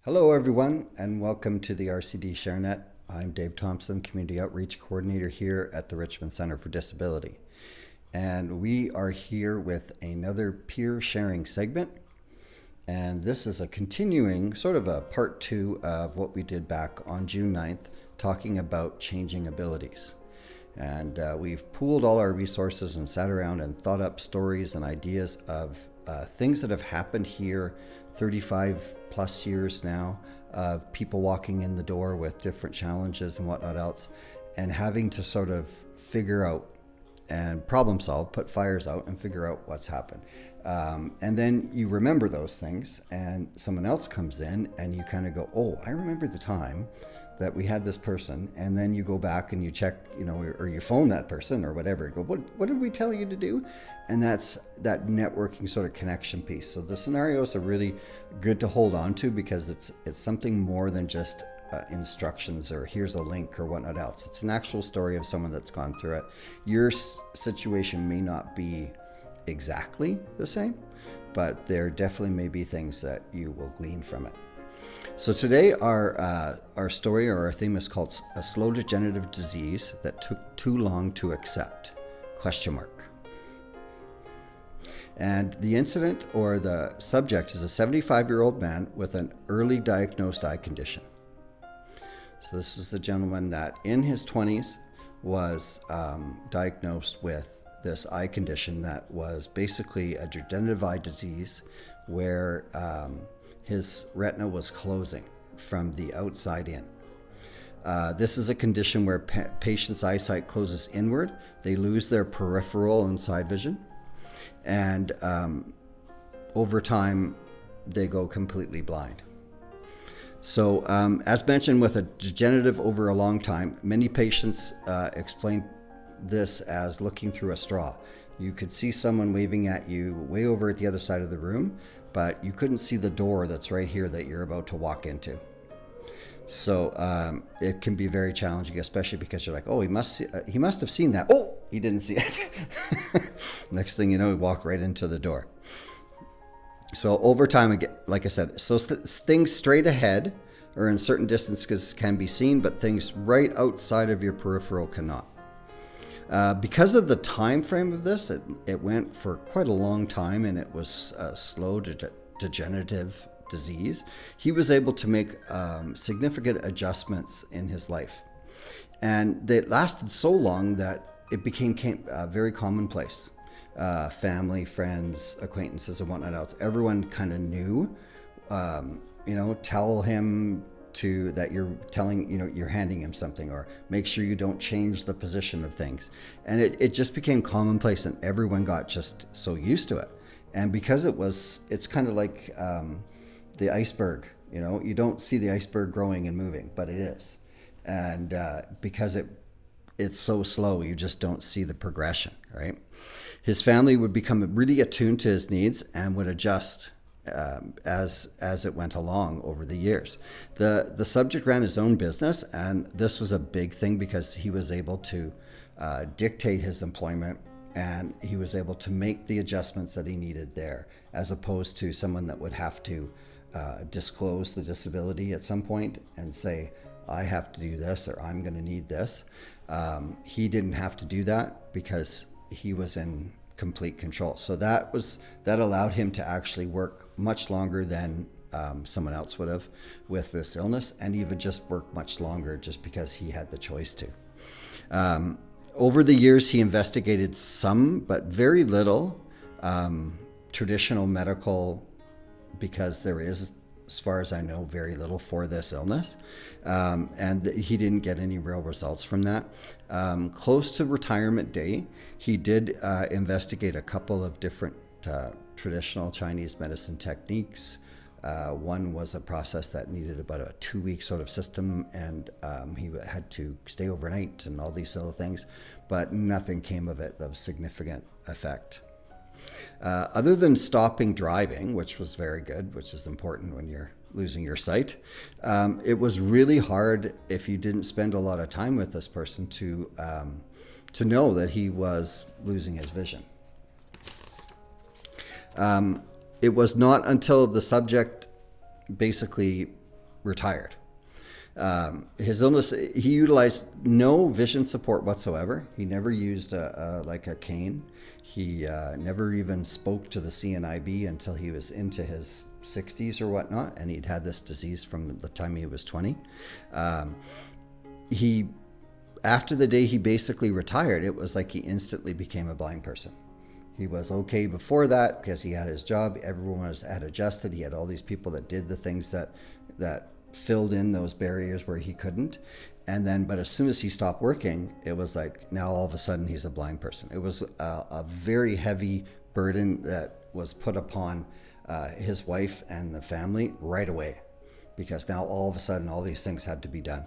Hello, everyone, and welcome to the RCD ShareNet. I'm Dave Thompson, Community Outreach Coordinator here at the Richmond Center for Disability. And we are here with another peer sharing segment. And this is a continuing, sort of a part two of what we did back on June 9th, talking about changing abilities. And we've pooled all our resources and sat around and thought up stories and ideas of things that have happened here 35 plus years now, of people walking in the door with different challenges and whatnot else, and having to sort of figure out and problem solve, put fires out and figure out what's happened. And then you remember those things and someone else comes in and you kind of go, oh, I remember the time that we had this person. And then you go back and you check, or you phone that person or whatever. You go, what did we tell you to do? And that's that networking sort of connection piece. So the scenarios are really good to hold on to because it's something more than just instructions or here's a link or whatnot else. It's an actual story of someone that's gone through it. Your situation may not be exactly the same, but there definitely may be things that you will glean from it. So today our story or our theme is called A Slow Degenerative Disease That Took Too Long to Accept? ? And the incident or the subject is a 75-year-old man with an early diagnosed eye condition. So this is a gentleman that in his 20s was diagnosed with this eye condition that was basically a degenerative eye disease where his retina was closing from the outside in. This is a condition where patients' eyesight closes inward. They lose their peripheral and side vision. And over time, they go completely blind. So as mentioned, with a degenerative over a long time, many patients explain this as looking through a straw. You could see someone waving at you way over at the other side of the room, but you couldn't see the door that's right here that you're about to walk into. So it can be very challenging, especially because you're like, oh, he must have seen that. Oh, he didn't see it. Next thing you know, we walk right into the door. So over time, again, like I said, so things straight ahead or in certain distances can be seen, but things right outside of your peripheral cannot. Because of the time frame of this, it went for quite a long time, and it was a slow degenerative disease. He was able to make significant adjustments in his life, and they lasted so long that it became very commonplace. Family, friends, acquaintances, and whatnot else. Everyone kind of knew, tell him that you're telling, you're handing him something, or make sure you don't change the position of things. And it just became commonplace, and everyone got just so used to it. And because it's kind of like the iceberg, you don't see the iceberg growing and moving, but it is. And because it's so slow, you just don't see the progression, right? His family would become really attuned to his needs and would adjust as it went along over the years. The subject ran his own business, and this was a big thing because he was able to dictate his employment, and he was able to make the adjustments that he needed there, as opposed to someone that would have to disclose the disability at some point and say, I have to do this, or I'm going to need this. He didn't have to do that because he was in complete control. So that allowed him to actually work much longer than someone else would have with this illness, and even just work much longer just because he had the choice to. Over the years, he investigated some, but very little, traditional medical, because there is, as far as I know, very little for this illness. And he didn't get any real results from that. Close to retirement day, he did investigate a couple of different traditional Chinese medicine techniques. One was a process that needed about a 2-week sort of system, and he had to stay overnight and all these little things, but nothing came of it of significant effect. Other than stopping driving, which was very good, which is important when you're losing your sight, it was really hard, if you didn't spend a lot of time with this person, to know that he was losing his vision. It was not until the subject basically retired. His illness, he utilized no vision support whatsoever. He never used like a cane. He never even spoke to the CNIB until he was into his 60s or whatnot, and he'd had this disease from the time he was 20. After the day he basically retired, it was like he instantly became a blind person. He was okay before that because he had his job. Everyone had adjusted. He had all these people that did the things that filled in those barriers where he couldn't. And then, but as soon as he stopped working, it was like now all of a sudden he's a blind person. It was a very heavy burden that was put upon his wife and the family right away, because now all of a sudden all these things had to be done.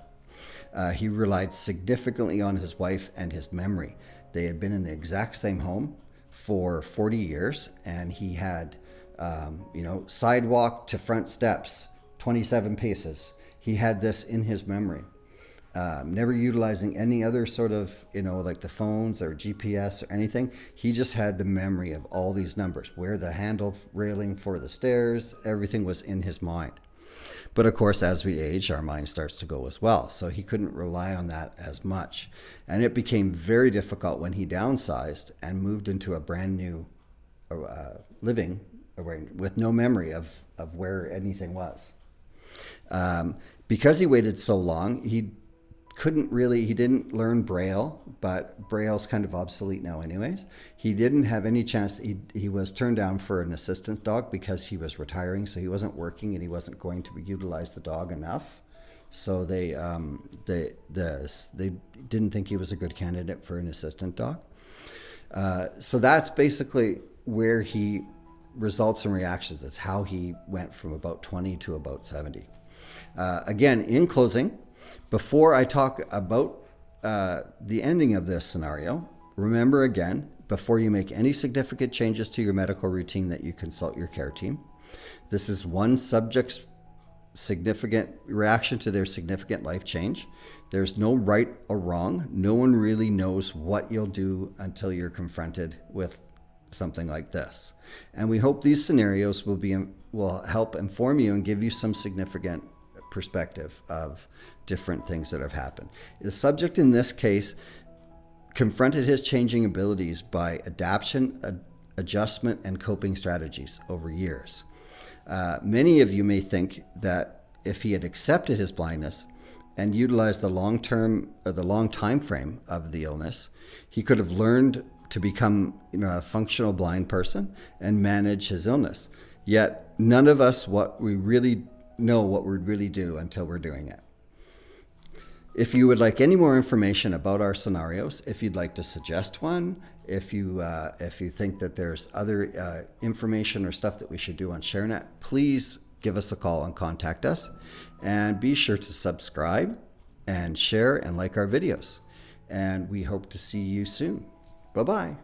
He relied significantly on his wife and his memory. They had been in the exact same home for 40 years, and he had, sidewalk to front steps, 27 paces. He had this in his memory. Never utilizing any other sort of, like the phones or GPS or anything. He just had the memory of all these numbers, where the handle railing for the stairs, everything was in his mind. But of course, as we age, our mind starts to go as well. So he couldn't rely on that as much. And it became very difficult when he downsized and moved into a brand new living with no memory of where anything was. Because he waited so long, he didn't learn Braille, but Braille's kind of obsolete now anyways. He didn't have any chance. He was turned down for an assistant dog because he was retiring, so he wasn't working and he wasn't going to utilize the dog enough. So they didn't think he was a good candidate for an assistant dog. So that's basically where he results and reactions. That's how he went from about 20 to about 70. Again, in closing, before I talk about the ending of this scenario, remember again, before you make any significant changes to your medical routine, that you consult your care team. This is one subject's significant reaction to their significant life change. There's no right or wrong. No one really knows what you'll do until you're confronted with something like this. And we hope these scenarios will help inform you and give you some significant perspective of different things that have happened. The subject in this case confronted his changing abilities by adaptation, adjustment, and coping strategies over years. Many of you may think that if he had accepted his blindness and utilized the long time frame of the illness, he could have learned to become a functional blind person and manage his illness. Yet none of us know what we'd really do until we're doing it. If you would like any more information about our scenarios, if you'd like to suggest one, if you think that there's other information or stuff that we should do on ShareNet, please give us a call and contact us. And be sure to subscribe and share and like our videos. And we hope to see you soon. Bye-bye.